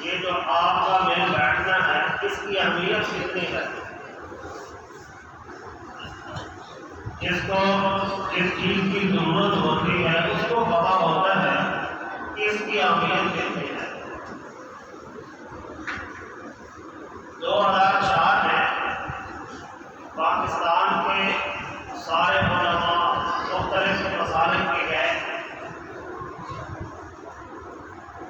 یہ جو آپ کا مل بیٹھنا ہے اس کی اہمیت کتنی ہے؟ جس کو اس چیز کی ضرورت ہوتی ہے اس کو پتا ہوتا ہے کہ اس کی اہمیت کتنی ہے۔ 2004 میں پاکستان کے سارے علماء مختلف مسالک کے گئے۔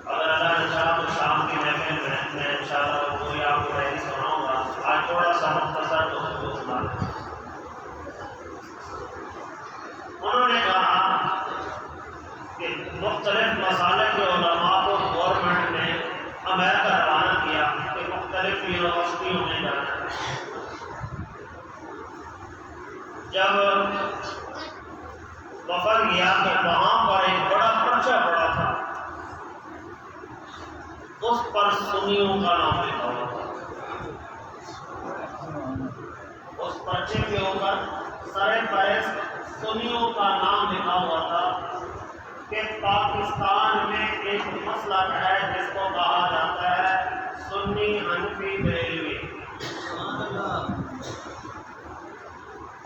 اگر اللہ نے چاہا تو شام کی محفل میں انشاءاللہ پوری آپ کو نہیں سناؤں گا، آج تھوڑا سا مختصر تو سنا۔ انہوں نے کہا کہ مختلف مسالک کے علماء کو گورنمنٹ نے امریکہ روانہ کیا کہ مختلف یونیورسٹیوں میں جانا ہے۔ جب وفد گیا تو وہاں پر ایک بڑا پرچہ پڑا تھا، اس پر سنیوں کا نام لکھا ہوا تھا۔ اس پرچے کے اوپر سر فہرست سنیوں کا نام لکھا ہوا تھا کہ پاکستان میں ایک مسلک ہے جس کو کہا جاتا ہے سنی حنفی بریلوی،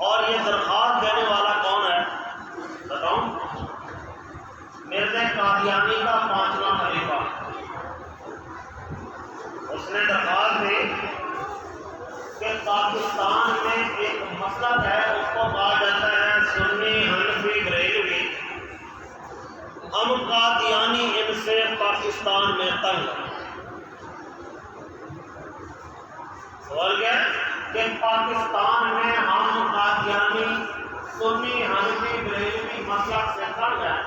اور یہ درخواست دینے والا کون ہے بتاؤں؟ مرزا قادیانی کا 5واں خلیفہ۔ اس نے درخواست دی کہ پاکستان میں ایک مسلک ہے اس کو کہا جاتا ہے سنی حنفی بریلوی، ہم قادیانی ان سے پاکستان میں تنگ ہیں۔ سوال کیا ہے کہ پاکستان میں ہم قادیانی سنی حنفی بریلوی مسلک سے تنگ ہیں۔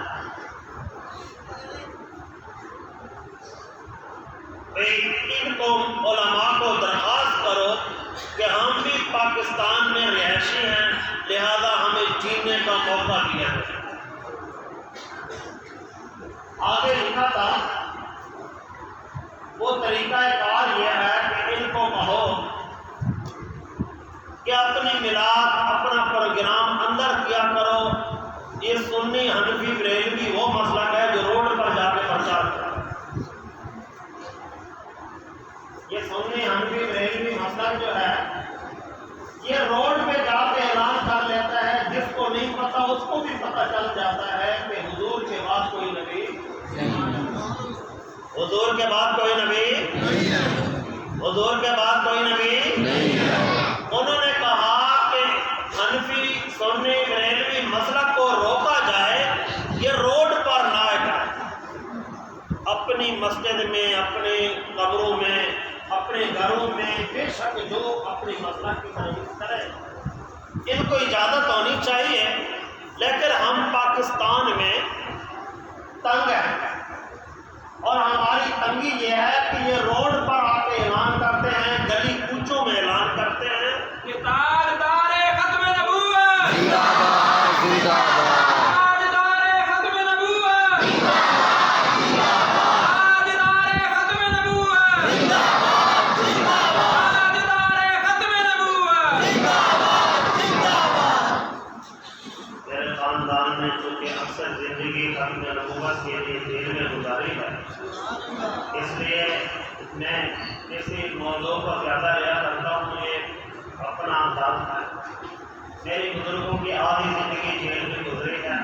ان کو علماء کو درخواست کرو کہ ہم بھی پاکستان میں رہائشی ہیں، لہذا ہمیں جینے کا موقع دیا ہے۔ آگے لکھا تھا وہ طریقہ کار یہ ہے کہ ان کو کہو کہ اپنی میلاد اپنا پروگرام اندر کیا کرو۔ یہ سنی حنفی بریلوی وہ مسلک ہے جو روڈ پر جا کے پرچار کرتا ہے۔ یہ سنی حنفی بریلوی مسلک جو ہے یہ روڈ پہ جا کے اعلان کر لیتا ہے، جس کو نہیں پتا اس کو بھی پتا چل جاتا ہے کہ حضور کے بعد کوئی نبی حضور کے بعد کوئی نبی حضور کے بعد کوئی نبی نہیں ہے۔ انہوں نے کہا کہ حنفی سنی بریلوی مسلک کو روکا جائے، یہ روڈ پر نہ جائے، اپنی مسجد میں، اپنے قبروں میں، اپنے گھروں میں بے شک جو اپنی مسلک کی تعریف کرے، ان کو اجازت ہونی چاہیے۔ لیکن ہم پاکستان میں تنگ ہیں، اور ہماری تنگی یہ ہے کہ یہ روڈ پر آ کے اعلان کرتے ہیں، گلی کوچوں میں اعلان موضوع کو زیادہ لیا کرتا ہوں، یہ اپنا انداز ہے۔ میری بزرگوں کی آدھی زندگی جیل میں گزری ہے،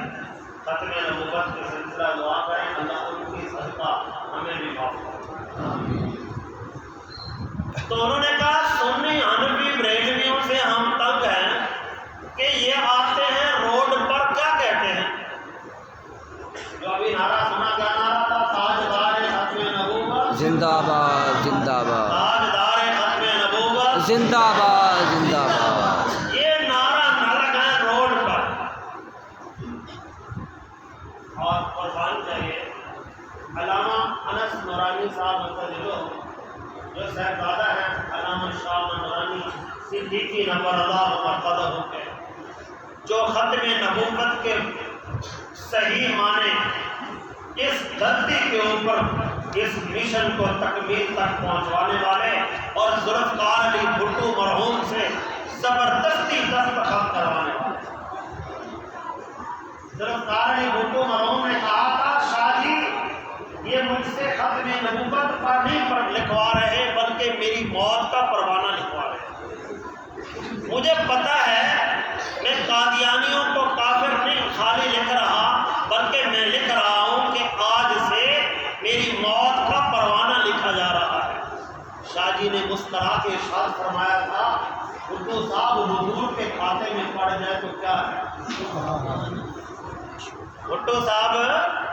ختم نبوت کے سلسلہ دعا کریں اللہ ان کی صدقہ ہمیں بھی معاف کرے۔ تو انہوں نے کہا سنی حنفی بریلویوں سے ہم تنگ ہیں کہ یہ آتے ہیں روڈ پر کیا کہتے ہیں، جو ابھی نعرہ سنا کیا نعرہ تھا، تاجدار ختم نبوت زندہ باد زندہ باد، تاجدار ختم نبوت زندہ باد زندہ باد۔ یہ نعرہ نہ لگائیں روڈ پر۔ اور قربان چاہیے علامہ انس نورانی صاحب مقتدر جو صاحبزادہ ہیں علامہ شاہ نورانی صدیقی نور اللہ مرقدہ کے، جو ختم نبوت کے صحیح معنی اس دھرتی کے اوپر اس مشن کو تکمیل تک پہنچوانے والے اور ذوالفقار علی بھٹو مرحوم سے زبردستی دستخط کروانے والے۔ ذوالفقار علی بھٹو مرحوم نے کہا تھا شاہ جی یہ مجھ سے ختم نبوت پر نہیں پر لکھوا رہے بلکہ میری موت کا پروانہ لکھوا رہے۔ مجھے پتا ہے میں قادیانیوں کو کافر نہیں خالی لکھ رہا بلکہ میں لکھ رہا ہوں کہ آج سے میری موت کا پروانہ لکھا جا رہا ہے۔ شاہ جی نے مسکرا کے ارشاد فرمایا تھا بھٹو صاحب حضور کے کھاتے میں پڑ جائے تو کیا ہے، بھٹو صاحب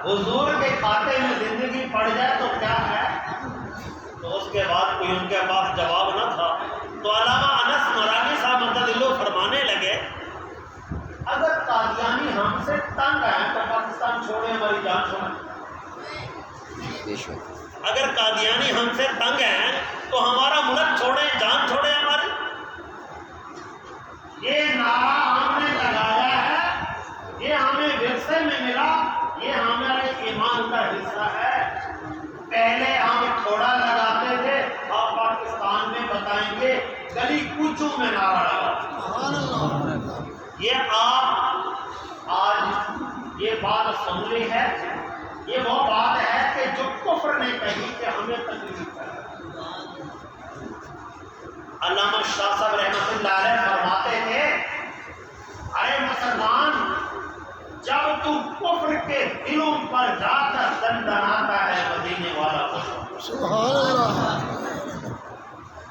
حضور کے کھاتے میں زندگی پڑ جائے تو کیا ہے۔ تو اس کے بعد کوئی ان کے پاس جواب نہ تھا، تو علامہ انس نورانی صاحب مقتدر فرمانے لگے اگر قادیانی ہم سے تنگ ہیں تو پاکستان چھوڑیں ہماری جان چھوڑیں۔ اگر قادیانی ہم سے تنگ ہیں تو ہمارا ملک چھوڑیں جان چھوڑیں ہماری۔ یہ نعرہ ہم نے لگایا ہے، یہ ہمیں ورثے میں ملا، یہ ہمارے ایمان کا حصہ ہے۔ پہلے ہم تھوڑا لگاتے تھے اور پاکستان میں بتائیں گے گلی کوچوں میں نعرہ لگا۔ یہ آپ آج یہ بات سن لی ہے، یہ وہ بات ہے کہ جو کفر نے کہی کہ ہمیں تکلیف ہے۔ علامہ شاہ صاحب رحمۃ اللہ علیہ فرماتے تھے اے مسلمان جب تو کفر کے دلوں پر جا کر دندناتا ہے مدینے والا خوش سبحان اللہ،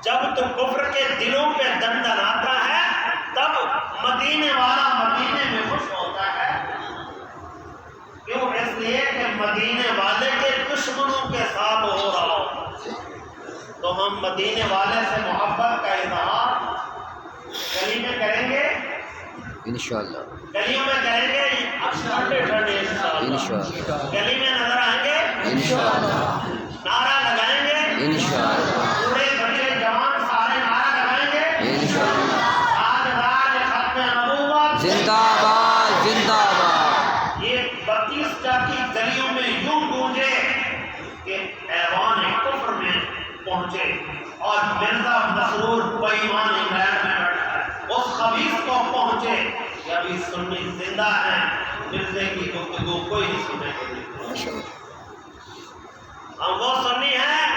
جب تو کفر کے دلوں پہ دندناتا ہے تب مدینے والا مدینے میں خوش ہوتا ہے۔ کیوں؟ اس لیے کہ مدینے والے کے دشمنوں کے ساتھ ہو رہا ہو۔ تو ہم مدینے والے سے محبت کا اظہار گلی میں کریں گے انشاءاللہ، گلیوں میں کریں گے، انشاءاللہ، گلی میں نظر آئیں گے، انشاءاللہ، نعرہ لگائیں گے، انشاءاللہ، پورے بچے جوان سارے نعرہ لگائیں گے، انشاءاللہ، تاجدار ختم نبوت زندہ باد زندہ باد۔ یہ 32 کی گلیوں میں یوں گونجے کہ ایوان کفر میں پہنچے اور مرزا مسرور بےایمان انگلینڈ میں بیٹھا ہے اس خبیث کو پہنچے کہ ابھی سنی زندہ ہیں، مرزے کی گفتگو کوئی نہیں سنے گا۔ ہم وہ سنی ہیں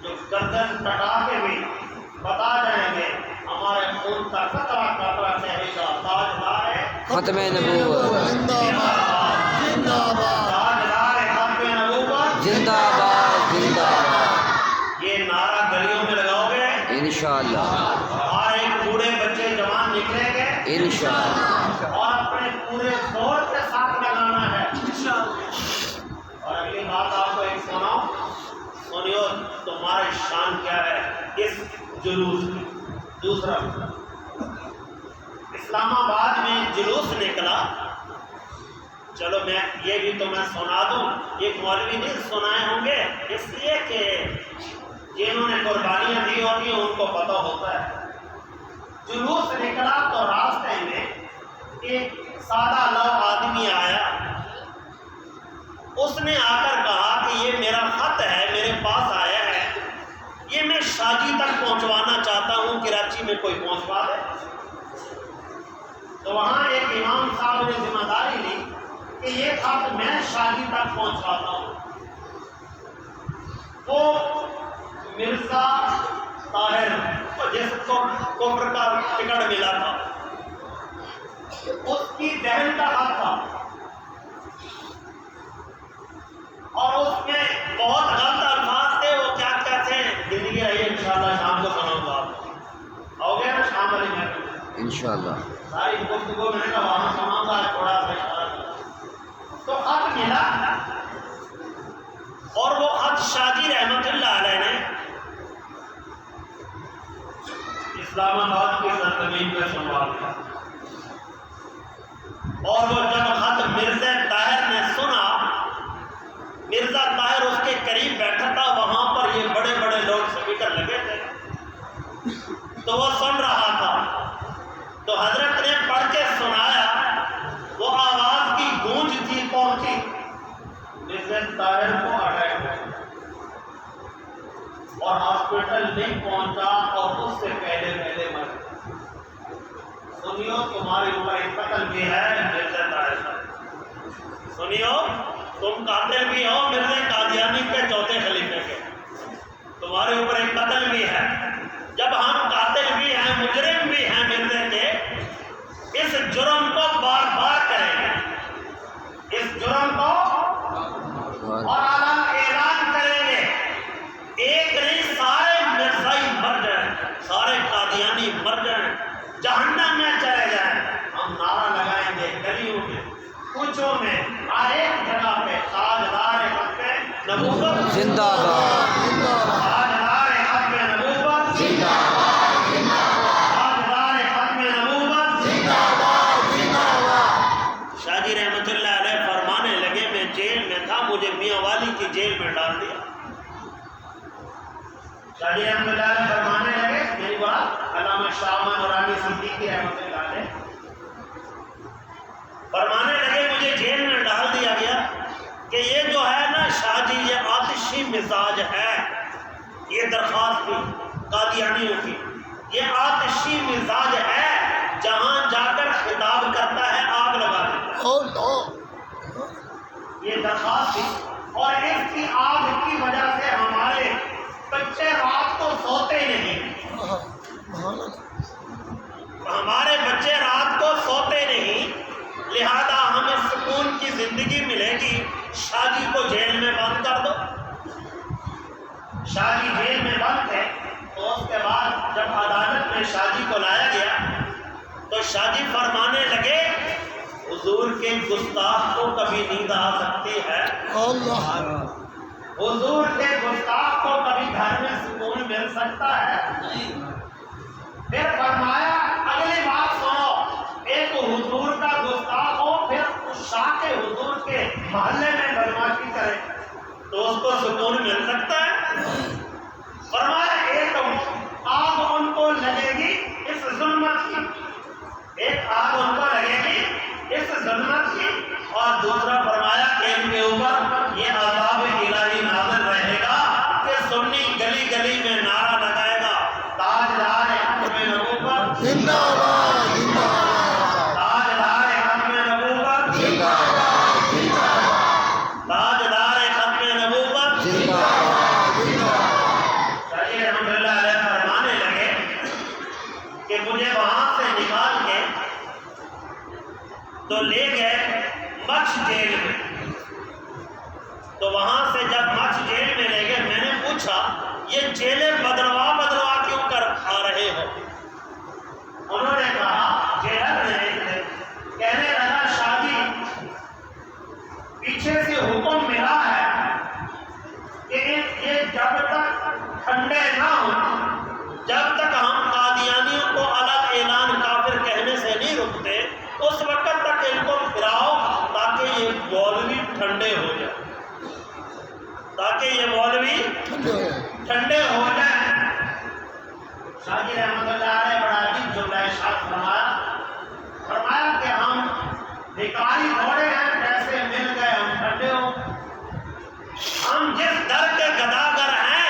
جو گردن کٹا کے بھی بتا جائیں گے ہمارے خون کا قطرہ قطرہ کہے گا تاجدار ختم نبوت زندہ باد، تاجدار ختم نبوت زندہ باد زندہ باد۔ یہ نعرہ گلیوں میں لگاؤ گے انشاءاللہ، اور ایک بوڑھے بچے جوان نکلیں گے انشاءاللہ، اور اپنے پورے زور کے ساتھ لگانا ہے۔ اور اگلی بات آپ کو ایک سناؤ، سنیو تمہاری شان کیا ہے اس جلوس کی۔ دوسرا اسلام آباد میں جلوس نکلا، چلو میں یہ بھی تو میں سنا دوں، یہ مولوی نہیں سنائے ہوں گے اس لیے کہ جنہوں نے قربانیاں دی ہوتی ہیں ان کو پتہ ہوتا ہے۔ جلوس نکلا تو راستے میں ایک سادہ لو آدمی آیا، اس نے آ کر کہا کہ یہ میرا خط ہے، میرے پاس آیا ہے، یہ میں شاجی تک پہنچوانا چاہتا ہوں، کراچی میں کوئی پہنچوا دے۔ تو وہاں ایک امام صاحب نے ذمہ داری لی کہ یہ خط میں شاجی تک پہنچواتا ہوں۔ وہ مرزا طاہر جس کو کفر کا ٹکٹ ملا تھا، اس کی بہن کا حق تھا اور اس میں بہت غلط الفاظ تھے. وہ کیا کہتے ہیں، زندگی رہی ہے انشاءاللہ شام کو سناؤں گا آپ کو. ہو گیا نا شام والی میں انشاءاللہ. ساری گفتگو میں نے کہا وہاں سناؤں گا، تھوڑا سا اشارہ کیا. تو خط ملا اور وہ خط شاہ جی رحمت اللہ علیہ نے اسلام آباد کی سرزمین پہ سنوا دیا. اور وہ جب خط مرزا طاہر نے سنا، مرزا طاہر اس کے قریب بیٹھا تھا، وہاں پر یہ بڑے بڑے لوگ سپیکر لگے تھے، تو وہ سن رہا تھا. تو حضرت نے پڑھ کے سنایا، وہ آواز کی گونج تھی پہنچی، مرزا طاہر کو اٹیک ہوا اور ہاسپٹل نہیں پہنچا اور اس سے پہلے مر گیا. سنیو تمہارے اوپر ایک قتل بھی ہے مرزا طاہر صاحب. سنیو تم قاتل بھی ہو مرزا قادیانی کے چوتھے خلیفے کے، تمہارے اوپر ایک قتل بھی ہے. جب ہم قاتل بھی ہیں مجرم بھی ہیں مرزا کے، اس جرم کو بار بار کریں گے، اس جرم کو اور اعلان کریں گے. ایک نہیں سارے مرزائی مر جائیں، سارے قادیانی مر جائیں، جہنم میں چلے جائیں. ہم نعرہ لگائیں گے گلیوں میں، کوچوں میں، ہر ایک جگہ پہ تاجدار حق نبوت زندہ باد. تاجدار حق نبوت زندہ باد. تاجدار حق نبوت. شاہ جی رحمت اللہ علیہ فرمانے لگے میں جیل میں تھا، مجھے میاں والی کی جیل میں ڈال دیا. شاہ جی رحمت اللہ علیہ فرمانے لگے، میری بات علامہ شاہ نورانی صدیقی رحمت اللہ علیہ فرمانے لگے مجھے جیل میں ڈال دیا گیا کہ یہ جو ہے نا شاہ جی، یہ آتشی مزاج ہے. یہ درخواست تھی قادیانیوں کی، یہ آتشی مزاج ہے، جہاں جا کر خطاب کرتا ہے آگ لگا دیتا ہے. یہ درخواست تھی اور اس کی آگ کی وجہ سے ہمارے بچے رات کو سوتے نہیں، ہمارے بچے رات کو سوتے نہیں، لہذا ہمیں سکون کی زندگی ملے گی، شاہ جی کو جیل میں بند کر دو. شاہ جی جیل میں بند تھے. تو اس کے بعد جب عدالت میں شاہ جی کو لایا گیا تو شاہ جی فرمانے لگے حضور کے گستاخ کو کبھی نیند آ سکتی ہے، حضور کے گستاخ کو کبھی گھر میں سکون مل سکتا ہے. پھر فرمایا اگلی بات سنو، ایک حضور کا گستاخ ہو پھر اس شاہ کے حضور کے محلے میں بدماشی کرے تو اس کو سکون مل سکتا ہے؟ فرمایا ایک آگ ان کو لگے گی اس ظلمت کی، ایک آگ ان کو لگے گی اس ظلمت کی، اور دوسرا فرمایا کہ ان کے اوپر یہ عذاب الہی نازل رہے گا کہ سنی گلی گلی میں نعرہ لگائے گا تاجدار ختم نبوت زندہ باد. تاجدار ختم نبوت زندہ باد. تاجدار ختم نبوت. زندہ باد. شاہ جی رحمت اللہ علیہ فرمانے لگے کہ مجھے وہاں سے نکال کے تو لے گئے مچھ جیل میں. تو وہاں سے جب مچھ جیل میں لے گئے، میں نے پوچھا یہ جیلیں بدلوا کیوں کر آ رہے ہو؟ انہوں نے کہا جیلر نے کہنے لگا شاہ جی پیچھے سے حکم ملا ہے کہ یہ جب تک ٹھنڈے نہ ہوں، جب تک ہم قادیانیوں کو الگ اعلان کافر کہنے سے نہیں رکتے، اس وقت تک ان کو پھراؤ تاکہ یہ مولوی ٹھنڈے ہو جائیں، تاکہ یہ مولوی ٹھنڈے ہو جائیں. شاہ جی رحمت اللہ علیہ بڑا عجیب جملہ ارشاد فرمایا کہ ہم بھکاری گھوڑے ہیں، پیسے مل گئے ہم ٹھنڈے ہو. ہم جس در کے گداگر ہیں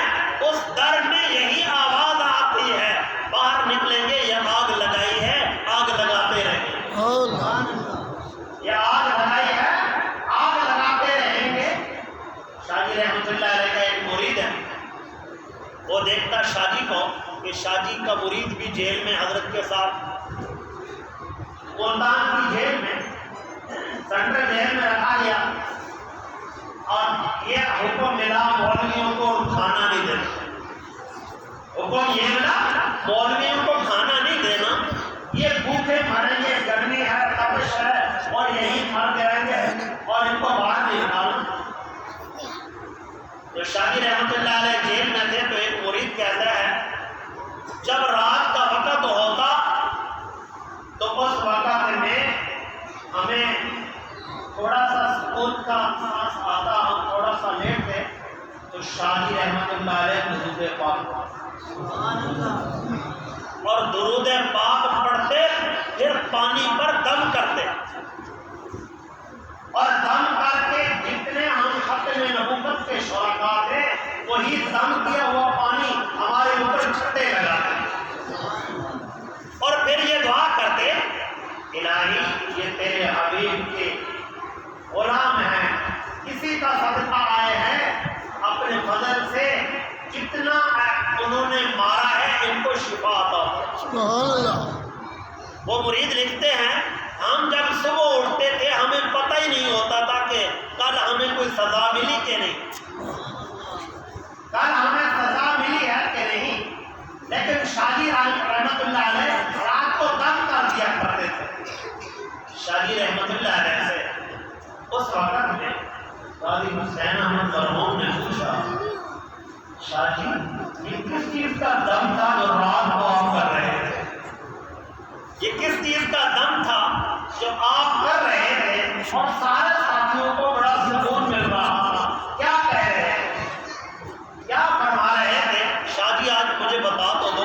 اس در میں یہی آواز آتی ہے، باہر نکلیں گے یہ آگ لگائی ہے، آگ لگاتے رہیں گے. یہ آگ لگائی ہے، آگ لگاتے رہیں گے. شاہ جی رحمت اللہ علیہ کا ایک مرید ہے، وہ دیکھتا شاہ جی کو کہ شاہ جی کا مرید بھی جیل میں حضرت کے ساتھ، ملتان کی جیل میں، سینٹرل جیل میں رکھا گیا اور یہ حکم ملا مولویوں کو کھانا نہیں دینا، حکم یہ ملا مولویوں کو کھانا نہیں دینا، یہ بھوکے مریں گے، گرمی ہے، تپش ہے اور یہی مر جائیں گے اور ان کو باہر نہیں نکالنا۔ تو شاہ جی رحمۃ اللہ علیہ جیل میں تھے تو ایک مرید کہتا ہے جب رات کا وقت ہوتا تو اس وقت میں ہمیں تھوڑا سا سکون کا احساس آتا، ہم تھوڑا سا لیٹتے تو شاہ جی رحمۃ اللہ علیہ درود پاک اور درود پاک پڑھتے، پھر پانی پر دم کرتے اور دم کر کے جتنے ہم ختم نبوت کے شرکاء تھے وہی دم کیا ہوا پانی ہمارے اوپر چھٹے لگاتے اور پھر یہ دعا کرتے الہی یہ تیرے حبیب کے غلام ہیں، کسی کا صدقہ آئے ہیں، اپنے فضل سے جتنا انہوں نے مارا ہے ان کو شفا عطا فرما۔ سبحان اللہ۔ وہ مرید لکھتے ہیں ہم جب صبح اٹھتے تھے ہمیں پتہ ہی نہیں ہوتا تھا کہ کل ہمیں کوئی سزا ملی کہ نہیں، کل ہمیں سزا ملی ہے کہ نہیں، لیکن شاہ جی رحمۃ اللہ علیہ رات کو دم کر دیا کرتے تھے۔ شاہ جی رحمۃ اللہ علیہ سے اس وقت میں قاضی حسین احمد مرحوم نے پوچھا شاہ جی یہ کس چیز کا دم تھا جو رات کو آپ کر رہے تھے، یہ کس چیز کا دم تھا جو آپ کر رہے تھے اور سارے ساتھیوں کو بڑا سکون مل رہا تھا، کیا کہہ رہے تھے، کیا فرما رہے تھے؟ شاہ جی آج مجھے بتا تو دو۔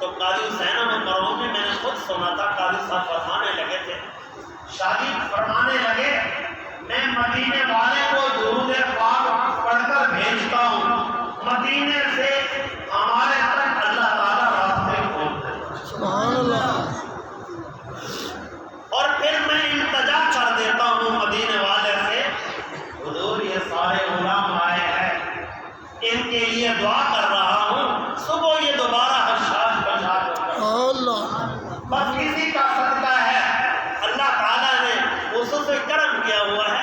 تو قاضی حسین احمد مرحوم میں نے خود سنا تھا، قاضی صاحب فرمانے لگے تھے، شاہ جی فرمانے لگے میں مدینے والے کو درود پاک پڑھ کر بھیجتا ہوں، مدینے سے ہمارے تک اللہ تعالیٰ راستے کھولتے ہیں، سبحان اللہ۔ اور پھر میں التجا کر دیتا ہوں مدینے والے سے حضور یہ سارے غلام آئے ہیں ان کے لیے دعا کر رہا ہوں، صبح یہ دوبارہ حشاش بچا کر اللہ۔ بس کسی کا صدقہ ہے، اللہ تعالیٰ نے اس سے کرم کیا ہوا ہے۔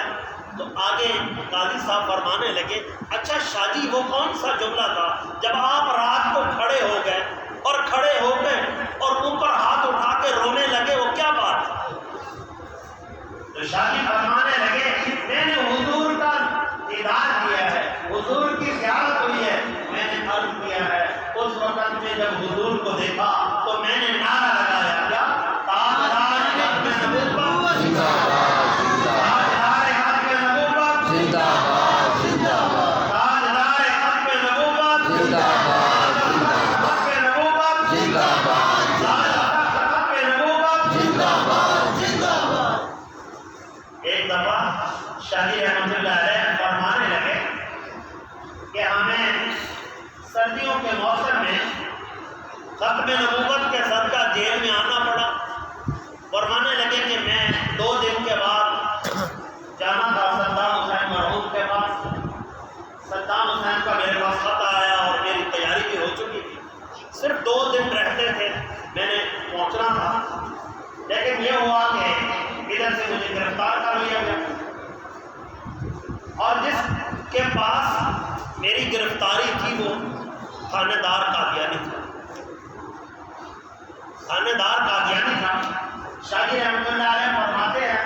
تو آگے قاضی صاحب فرمانے لگے اچھا شاہ جی وہ کون سا جملہ تھا جب آپ رات کو کھڑے ہو گئے اور کھڑے ہو گئے اور اوپر ہاتھ اٹھا کے رونے لگے، وہ کیا بات تھی؟ تو شاہ جی فرمانے لگے میں نے حضور کا دیدار کیا ہے، حضور کی زیارت ہوئی ہے، میں نے عرض کیا ہے اس وقت میں جب حضور کو دیکھا تو میں نے نعرہ لگایا کیا تاجدار ختم نبوت زندہ باد، تاجدار ختم نبوت زندہ باد، زندہ باد، تاجدار ختم نبوت زندہ باد، ختم نبوت زندہ باد، ختم نبوت۔ زندہ باد، زندہ باد۔ ایک دفعہ شاہ جی رحمۃ اللہ علیہ فرمانے لگے کہ ہمیں سردیوں کے موسم میں ختم نبوت کے صدقہ جیل میں آنا پڑا، فرمانے لگے کہ میں 2 دن کے بعد جانا تھا صدام حسین مرحوم کے پاس، صدام حسین کا میرے پاس خط آیا اور میری تیاری بھی ہو چکی تھی، صرف 2 دن رہتے تھے میں نے پہنچنا تھا، لیکن یہ ہوا کہ ادھر سے مجھے گرفتار کر لیا گیا اور جس کے پاس میری گرفتاری تھی وہ تھانے دار قادیانی تھا، تھانے دار قادیانی تھا۔ شاہ جی رحمۃ اللہ علیہ فرماتے ہیں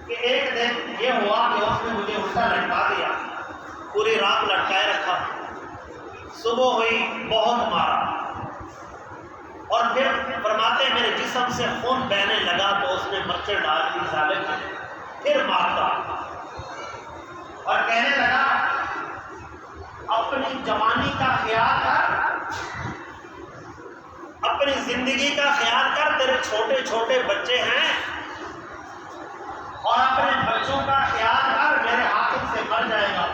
کہ ایک دن یہ ہوا کہ اس نے مجھے الٹا لٹکا دیا، پوری رات لٹکائے رکھا، صبح ہوئی بہت مارا اور پھر فرماتے ہیں میرے جسم سے خون بہنے لگا تو اس نے مرچیں ڈال دی ظالم نے، پھر مارتا اور کہنے لگا اپنی جوانی کا خیال کر، اپنی زندگی کا خیال کر، تیرے چھوٹے چھوٹے بچے ہیں اور اپنے بچوں کا خیال کر، میرے ہاتھوں سے مر جائے گا،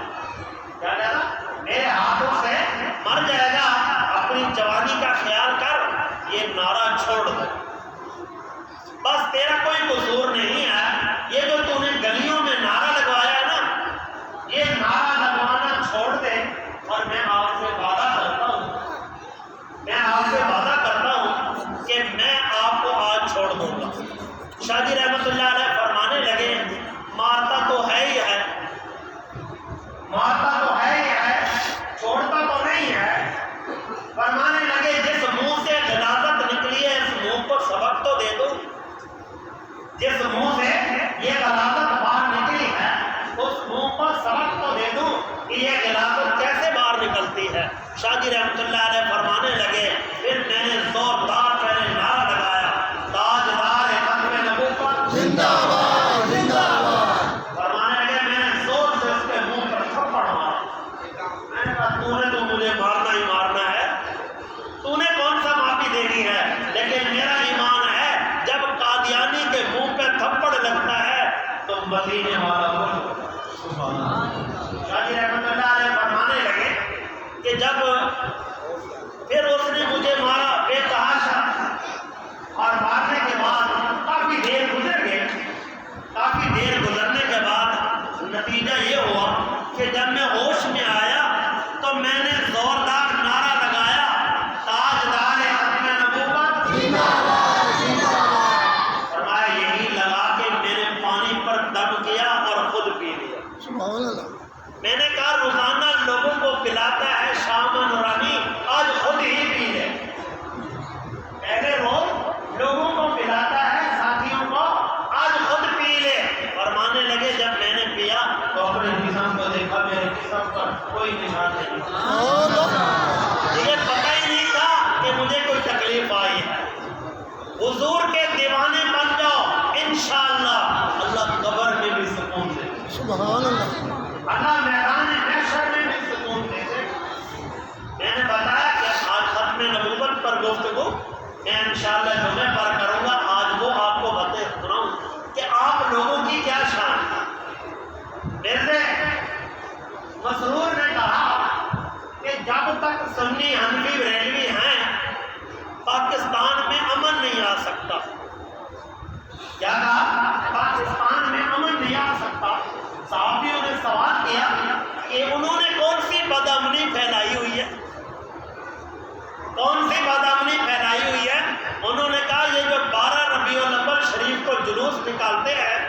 کیا کہا میرے ہاتھوں سے مر جائے گا، اپنی جوانی کا خیال کر، یہ نعرہ چھوڑ دے، بس تیرا کوئی قصور نہیں ہے، یہ جو تو نے گلیوں میں نعرہ لگوایا ہے نا یہ نعرہ لگوانا چھوڑ دے اور میں آپ سے وعدہ کرتا ہوں شاہ جی رحمۃ اللہ علیہ فرمانے لگے مارتا تو ہے ہی ہے، مارتا تو ہے ہی ہے، چھوڑتا تو نہیں ہے۔ فرمانے لگے جس منہ سے غلاظت نکلی ہے اس منہ کو سبق تو دے دو، جس منہ سے یہ غلاظت باہر نکلی ہے اس منہ کو سبق تو دے دوں کہ یہ غلاظت کیسے باہر نکلتی ہے۔ شاہ جی رحمۃ اللہ علیہ فرمانے لگے پھر میں نے زوردار پہلے نعرہ لگایا تاجدار ختم نبوت زندہ باد زندہ باد۔ فرمانے لگے میں نے زور سے اس کے منہ پر تھپڑ مارا، میں نے کہا تو نے تو مجھے مارنا ہی مارنا ہے، تو نے کون سا معافی دینی ہے، لیکن میرا ایمان ہے جب قادیانی کے منہ پہ تھپڑ لگتا ہے تو مدینے والا ملک۔ شاہ جی رحمۃ اللہ علیہ فرمانے لگے کہ جب پھر اس نے مجھے مارا بے تحاشا، اور مارنے کے بعد کافی دیر گزر گئے، کافی دیر گزرنے کے بعد نتیجہ یہ ہوا کہ جب میں ہوش میں آیا تو میں نے زوردار نعرہ لگایا تاجدار ختم نبوت زندہ باد زندہ باد۔ فرمایا یہی لگا کے میں نے پانی پر دم کیا اور خود پی لیا۔ سبحان اللہ۔ میں نے کہا روزانہ لوگوں کو پلاتا ہے شام نورانی، آج خود ہی پی لے۔ پہلے روز لوگوں کو پلاتا ہے ساتھیوں کو، آج خود پی لے۔ فرمانے لگے جب میں نے پیا تو اپنے جسم کو دیکھا، میرے جسم پر کوئی نشان نہیں، مجھے پتہ ہی نہیں تھا کہ مجھے کوئی تکلیف آئی ہے۔ حضور کے دیوانے بن جاؤ انشاءاللہ اللہ قبر میں بھی سکون دے، سبحان اللہ۔ اللہ میدان محشر میں بھی سکون دے دے۔ میں نے بتایا کہ آج ختم نبوت پر گفتگو میں انشاءاللہ جمعے پر کروں گا، آج وہ آپ کو بتا سناؤں کہ آپ لوگوں کی کیا شان ہے۔ ویسے مسرور نے کہا کہ جب تک سنی حنفی بریلوی ہیں پاکستان میں امن نہیں آ سکتا۔ کیا کہا؟ پاکستان میں امن نہیں آ سکتا۔ صحافیوں نے سوال کیا کہ انہوں نے کون سی بدامنی پھیلائی ہوئی ہے، کون سی بدامنی پھیلائی ہوئی ہے؟ انہوں نے کہا یہ جو 12 ربیع الاول شریف کو جلوس نکالتے ہیں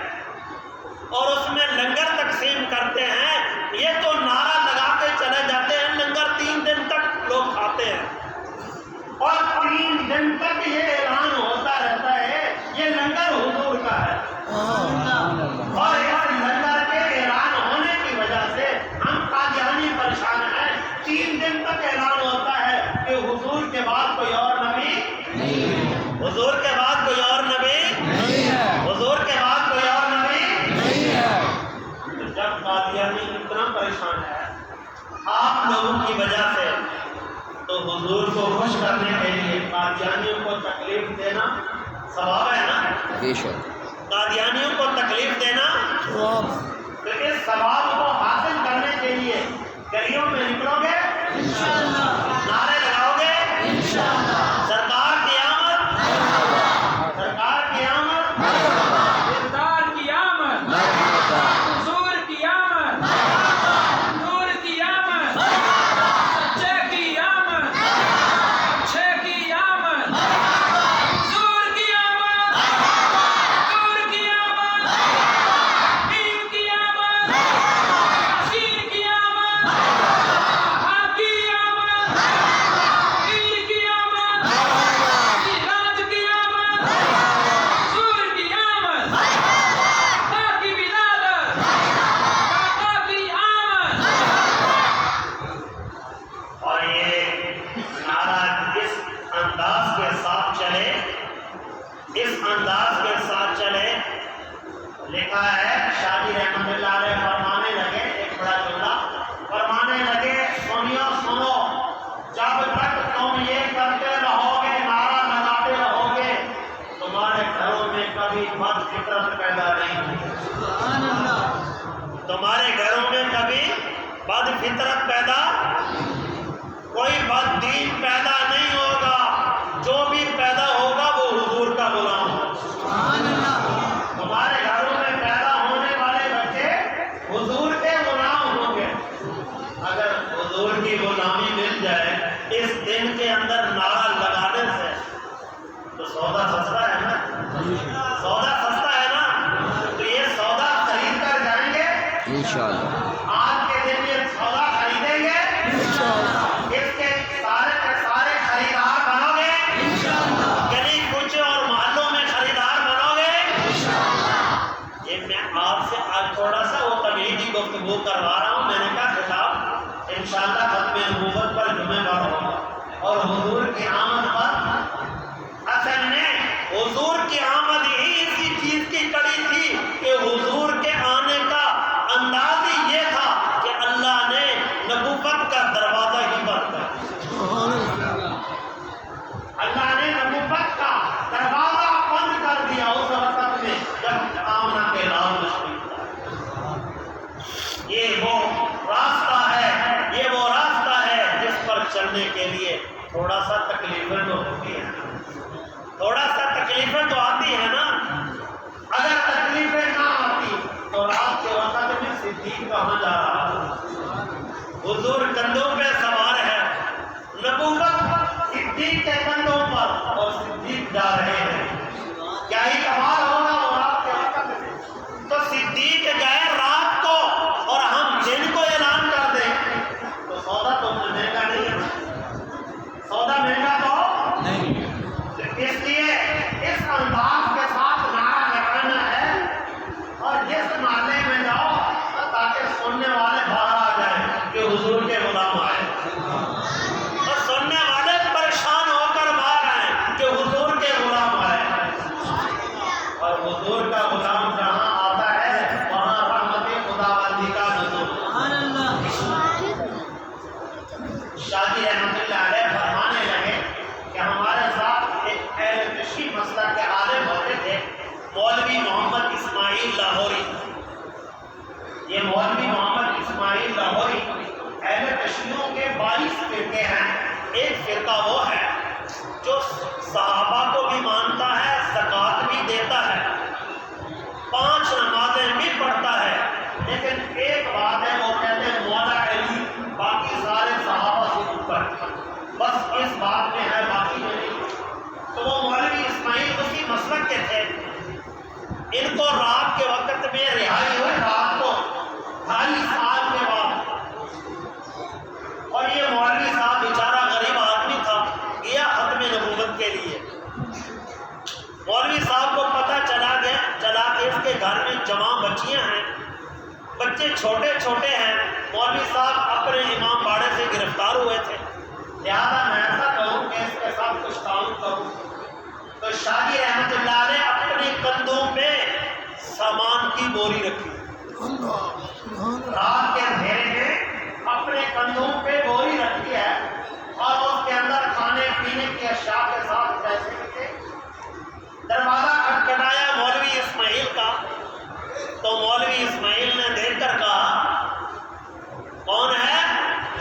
اور اس میں لنگر تقسیم کرتے ہیں، یہ تو نعرہ لگا کے چلے جاتے ہیں لنگر 3 دن تک لوگ کھاتے ہیں، اور 3 دن تک یہ اعلان ہوتا رہتا ہے یہ لنگر حضور کا ہے، اور اس لنگر کے اعلان ہونے کی وجہ سے ہم قادیانی پریشان ہیں۔ 3 دن تک اعلان ہوتا ہے کہ حضور کے بعد کوئی اور نبی نہیں، حضور کے بعد کوئی اور نبی نہیں ہے، حضور کے بعد کوئی اور نبی نہیں ہے۔ تو جب قادیانی اتنا پریشان ہے آپ لوگوں کی وجہ سے، تو حضور کو خوش کرنے کے لیے قادیانیوں کو تکلیف دینا ثواب ہے نا؟ بے شک۔ قادیانیوں کو تکلیف دینا، ثواب۔ تو اس ثواب کو حاصل کرنے کے لیے گلیوں میں نکلو گے، نعرے لگاؤ گے، سرکار کی آمد، سرکار کی آمد، سردار کی آمد، حضور کی آمد، نور کی آمد، سچے کی آمد، اچھے کی آمد، حضور کی آمد، نور کی آمد، دین کی آمد، حسین کی آمد، آقا کی آمد، دل کی آمد، سراج کی آمد، حضور کی آمد، آقا کی ولادت، آقا کی آمد۔ اور یہ نعرہ اس انداز کے ساتھ چلے، اس انداز کے ساتھ چلے۔ لکھا ہے شاہ جی رحمۃ اللہ علیہ فرمانے لگے، ایک بڑا جملہ فرمانے لگے، سنیو سنو، جب تک تم یہ کرتے رہو گے، نعرہ لگاتے رہو گے، تمہارے گھروں میں کبھی بد فطرت پیدا نہیں ہوگی، تمہارے گھروں میں کبھی بد فطرت پیدا، کوئی بد دین پیدا نہیں ہوگا، جو بھی پیدا ہوگا وہ حضور کا غلام ہوگا۔ تمہارے گھروں میں پیدا ہونے والے بچے حضور کے غلام ہوں گے۔ اگر حضور کی غلامی مل جائے اس دن کے اندر نعرہ لگانے سے تو سودا سستا ہے نا، سودا سستا کی آمد پر اصل میں حضور کی آمد ہی اسی چیز کی کڑی تھی کہ حضور کے آنے کا انداز ہی یہ تھا کہ اللہ نے نبوت کا دروازہ ہی بند کر دیا۔ اللہ نے نبوت کا دروازہ بند کر دیا اس وقت میں جب آمنہ کے لال تشریف لائے۔ یہ وہ راستہ ہے، یہ وہ راستہ ہے جس پر چلنے کے لیے تھوڑا سا تکلیفیں تو ہوتی ہیں، تھوڑا سا تکلیفیں تو آتی ہے نا۔ اگر تکلیفیں نہ آتی تو رات کے وقت میں صدیق کہاں جا رہا تھا؟ حضور کندھوں پہ سوار ہے، نبوت صدیق کے کندھوں پر اور صدیق جا رہے ہیں۔ کیا ہی کمال ہوگا وہ رات کے وقت میں۔ تو صدیق گئے رات کو اور ہم دن کو اعلان کر دیں تو سودا تو مہنگا نہیں ہے، سودا مہنگا تو نہیں۔ اس لیے اس انداز کے ساتھ نعرہ لگانا ہے اور جس محلے میں جاؤ تاکہ سننے والے باہر آ جائیں کہ حضور کے غلام آئے، اور سننے والے پریشان ہو کر باہر آئیں کہ حضور کے غلام آئے۔ اور حضور کا غلام جہاں آتا ہے وہاں رحمت خداوندی کا نزول۔ شاہ جی رحمۃ اللہ علیہ فرمانے لگے کہ ہمارے ساتھ ایک اہل کشی مسلک کے عالم ہوتے تھے، مولوی محمد اسماعیل لاہوری۔ یہ مولوی محمد اسماعیل لاہوری اہل کشیوں کے 22 فرقے ہیں۔ ایک فرقہ وہ ہے جو صحابہ کو بھی مانتا ہے، زکوٰۃ بھی دیتا ہے، 5 نمازیں بھی پڑھتا ہے، لیکن ایک بات ہے وہ کہتے ہیں مولا علی باقی سارے صحابہ سے اوپر، بس اس بات میں ہے باقی میں نہیں۔ تو وہ مولوی اسماعیل اسی مسلک کے تھے۔ ان کو رات کے وقت میں رہائی ہوئی، رات کو 2.5 سال کے بعد، اور یہ مولوی صاحب بیچارہ غریب آدمی تھا، گیا ختم نبوت کے لیے۔ مولوی صاحب کو پتہ چلا کہ اس کے گھر میں جمع بچیاں ہیں، بچے چھوٹے چھوٹے ہیں۔ مولوی صاحب اپنے امام باڑے سے گرفتار ہوئے تھے، لہٰذا میں ایسا کہوں کہ اس کے ساتھ کچھ تعاون کروں۔ تو شاہ جی رحمۃ اللہ نے اپنے کندھوں پہ سامان کی بوری رکھی، رات کے اندھیرے میں اپنے کندھوں پہ بوری رکھی ہے، اور اس کے اندر کھانے پینے کی اشیاء کے ساتھ پیسے بھی تھے۔ دروازہ کھٹکھٹایا مولوی اسماعیل کا، تو مولوی اسماعیل نے دیکھ کر کہا کون ہے؟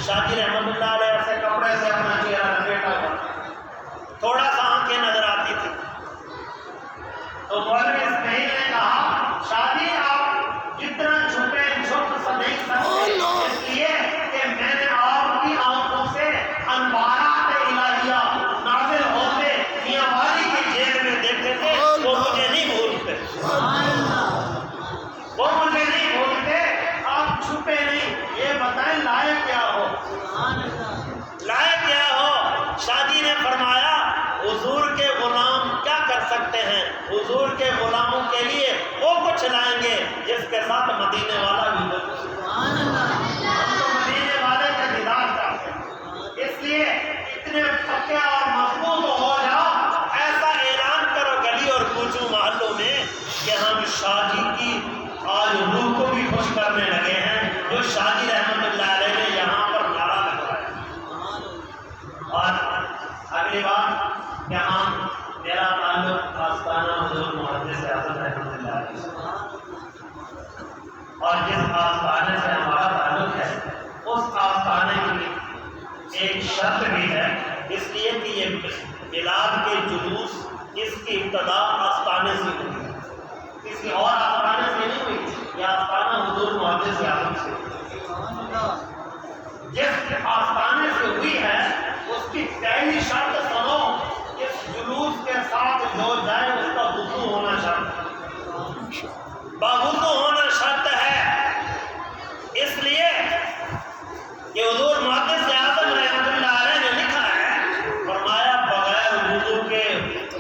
شاہ جی رحمۃ اللہ علیہ ایسے کپڑے سے اپنا چہرہ لپیٹا ہوا، تھوڑا سا آنکھیں نظر آتی تھی۔ تو مولوی اسماعیل نے کہا شاہ جی آپ جتنا چھپے چھپ نہیں سکتے، اس لیے کہ میں نے آپ کی آنکھوں سے انوارات الہیہ نازل ہوتے میاں والی کی جیب میں دیکھتے تھے، وہ مجھے نہیں بھولتے، وہ مجھے نہیں بھولتے۔ آپ چھپے نہیں، یہ بتائیں لائے کیا ہو، لائے کیا ہو؟ شاہ جی نے فرمایا حضور کے غلام کیا کر سکتے ہیں، حضور کے غلاموں کے لیے وہ کچھ لائیں گے جس کے ساتھ مدینے والا بھی ہو۔ ہم تو مدینے والے کا دیدار چاہتے ہیں، اس لیے اتنے پکے اور مضبوط ہو جاؤ، ایسا اعلان کرو گلی اور کوچوں محلوں میں کہ ہم شاہ جی کی آج روح کو بھی خوش کرنے لگے ہیں، جو شاہ جی رحمۃ اللہ علیہ نے یہاں پر نعرہ لگوایا۔ اور اگلی بات کہ میرا تعلق آستانہ حضور محدث اعظم رحمۃ اللہ علیہ سے، اور جس آستانے سے ہمارا تعلق ہے اس آستانے کی ایک شرط بھی ہے، اس لیے کہ یہ بلاد کے جلوس اس کی ابتدا آستانے سے ہوئی، کسی اور آستانے سے نہیں ہوئی، یہ آستانہ حضور محدث اعظم سے ہوئی۔ جس آستانے سے ہوئی ہے اس کی پہلی شرط سنو، اس جلوس کے ساتھ جو جائے اس کا وضو ہونا شرط ہے، باوضو ہونا شرط ہے۔ اس لیے کہ حضور محدث اعظم رحمۃ اللہ علیہ نے لکھا ہے، فرمایا بغیر وضو کے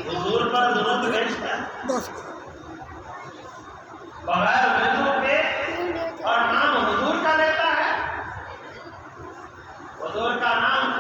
حضور پر درود بھیجتا ہے، بغیر وضو کے اور نام حضور کا لیتا ہے، حضور کا نام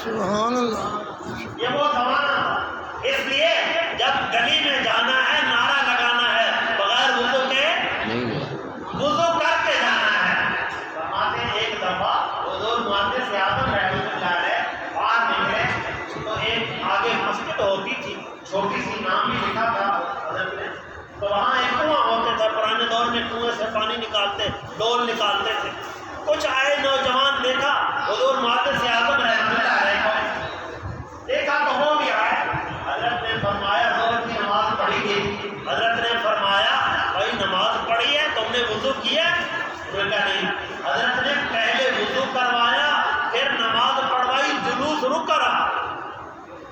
سبحان اللہ یہ وہ زمانہ تھا. اس لیے جب گلی میں جانا ہے نعرہ لگانا ہے بغیر وضو کے نہیں ہے وضو کر کے جانا ہے. فرماتے ہیں ایک دفعہ حضور محدث اعظم رحمۃ اللہ علیہ باہر نکلے تو ایک آگے مسجد ہوتی تھی چھوٹی سی نام بھی لکھا تھا حضرت نے. تو وہاں ایک کنواں ہوتے تھا پرانے دور میں کنویں سے پانی نکالتے ڈول نکالتے تھے. کچھ آئے نوجوان دیکھا حضور محدث اعظم رحمۃ اللہ علیہ کو دیکھا تو وہ بھی آئے. حضرت نے فرمایا ظہر کی نماز پڑھی گئی. حضرت نے فرمایا بھائی نماز پڑھی ہے تم نے وضو کیا؟ انہوں نے کہا نہیں. حضرت نے پہلے وضو کروایا پھر نماز پڑھوائی جلوس رکا رہا.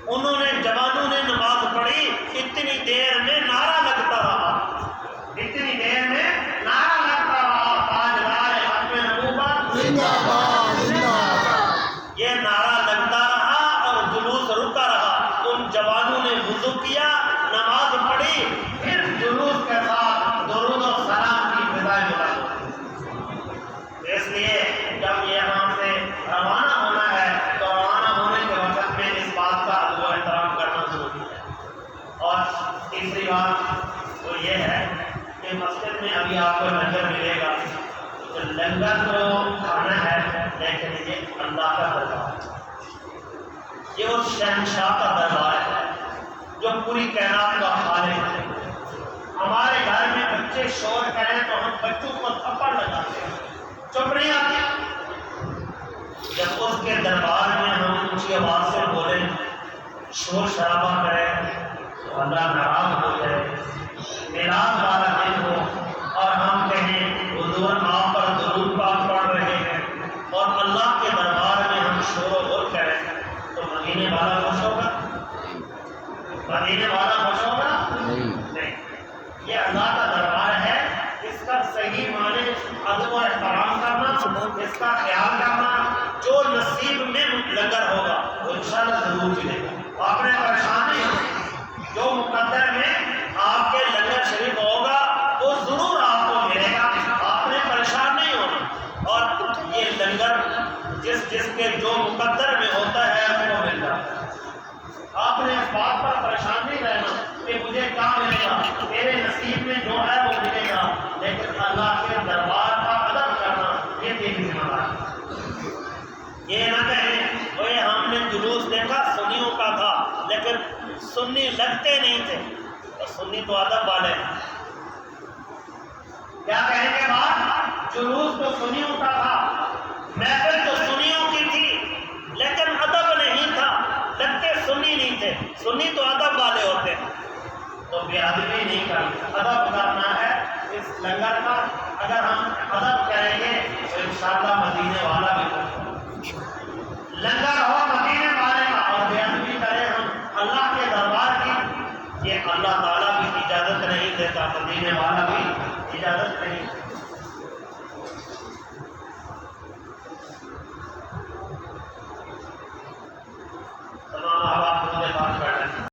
انہوں نے جوانوں نے نماز پڑھی اتنی دیر میں نعرہ لگتا رہا اتنی دیر میں نعرہ لگتا رہا تاجدار ختم نبوت زندہ باد زندہ باد یہ نعرہ لگتا رہا اور جلوس رکا رہا. ان جوانوں نے وضو کیا نماز پڑھی پھر جلوس کے ساتھ درود و سلام کی فضائیں بلند. اس لیے جب یہاں سے روانہ ہونا ہے تو روانہ ہونے کے وقت میں اس بات کا ادب و احترام کرنا ضروری ہے. اور تیسری بات وہ یہ ہے کہ مسجد میں ابھی آپ کو لنگر ملے گا. تو لنگر تو کھانا ہے لیکن یہ اللہ کا دربار ہے. یہ اس شہنشاہ کا دربار ہے جو پوری کائنات کا خالق ہے. ہمارے گھر میں بچے شور کریں تو ہم بچوں کو تھپڑ لگاتے ہیں چپ نہیں آتی. جب اس کے دربار میں ہم اونچی آواز سے بولیں شور شرابہ کریں تو اللہ ناراض ہو جائے. میلاد والا دن ہو اور ہم کہیں حضور آپ پر درود پاک پڑھ رہے ہیں اور اللہ کے دربار میں ہم شور و غل کریں تو مدینے والا خوش ہوگا؟ مدینے والا خوش ہوگا؟ نہیں. یہ اللہ کا دربار ہے. اس کا صحیح معنی ادب و احترام کرنا اس کا خیال کرنا. جو نصیب میں لنگر ہوگا وہ انشاءاللہ ضرور ملے گا. آپ نے پریشان نہیں ہونا. جو مقدر میں آپ کے لنگر شریف ہوگا وہ ضرور آپ کو ملے گا. آپ نے پریشان نہیں ہونا. اور یہ لنگر جس کے جو مقدر میں ہوتا ہے وہ مل جاتا ہے. آپ نے اس بات پر پریشان نہیں رہنا کہ مجھے کیا ملے گا. میرے نصیب میں جو ہے وہ ملے گا. لیکن اللہ کے دربار کا ادب کرنا یہ تیری ذمہ داری. یہ نہ کہیں وہ ہم نے جلوس دیکھا سنیوں کا تھا لیکن سنی لگتے نہیں تھے. اور سنی تو ادب والے ہیں. کیا کہیں گے بات جلوس تو سنیوں کا تھا محفل تو سنیوں کی تھی لیکن ادب نہیں تھا. لگتے سنی نہیں تھے. سنی تو ادب والے ہوتے ہیں. تو بے ادبی نہیں کرنا ادب کرنا ہے. اس لنگر کا اگر ہم ادب کریں گے تو انشاءاللہ مدینے والا بھی ہوگا. لنگر ہو مدینے والے کا اور بے ادبی کریں ہم اللہ کے دربار کی یہ اللہ تعالیٰ بھی اجازت نہیں دیتا. مدینے والا بھی اجازت نہیں.